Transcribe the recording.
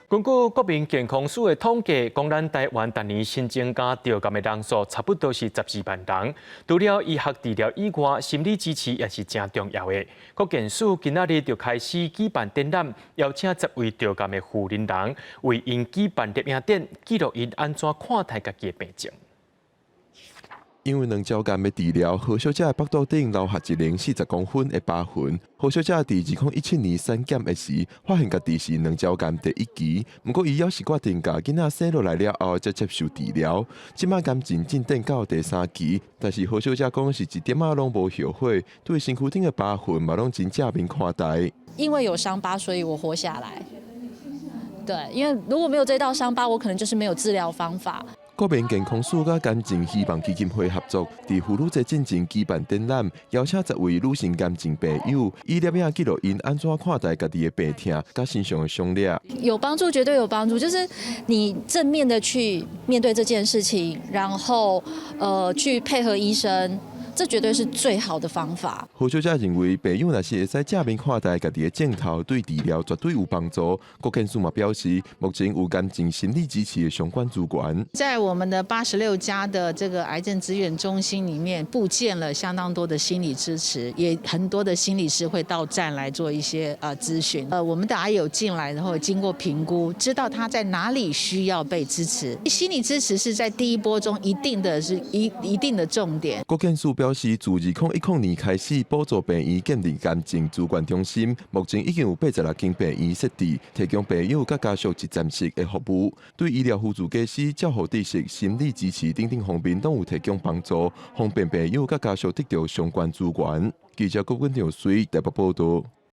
根据国民健康署的统计，讲咱台湾逐年新增加着感的人数差不多是12万人。除了医学治疗以外，心理支持也是真重要的。国健署今仔日就开始举办展览，邀请10位着感的富人人为因举办摄影展，记录因安怎看待家己的病情。 因为两焦癌的治疗，何小姐的腹肚顶留下一零40公分的疤痕。何小姐伫2017年产检的时，发现家己是两焦癌第1期，不过伊还是决定把囡仔生落来了后才接受治疗。即马癌症进展到第3期，但是何小姐讲是一点仔拢无后悔，对身躯顶的疤痕嘛拢真正面看待。因为有伤疤，所以我活下来。对，因为如果没有这道伤疤，我可能就是没有治疗方法。 国民健康署甲癌症希望基金会合作，伫妇女节进前举办展览，邀请10位女性癌症病友，以摄影记录因安怎看待家己的病痛，甲身上的伤裂。有帮助，绝对有帮助。就是你正面的去面对这件事情，然后去配合医生。 这绝对是最好的方法。何小姐认为，病友若是会使正面看待家己的症头，对治疗绝对有帮助。国健署嘛表示，目前有癌症心理支持的相关资源。在我们的86家的这个癌症资源中心里面，布建了相当多的心理支持，也很多的心理师会到站来做一些咨询。我们的癌友进来，然后经过评估，知道他在哪里需要被支持。心理支持是在第一波中一定的重点。国健署表示，自2010年开始补助病院建立癌症资源中心，目前已经有86间病院设置，提供病友甲家属一站式的服务，对医疗辅助技师、照护知识、心理支持等等方面都有提供帮助，方便病友甲家属得到相关资源。记者郭君祥随台北报道。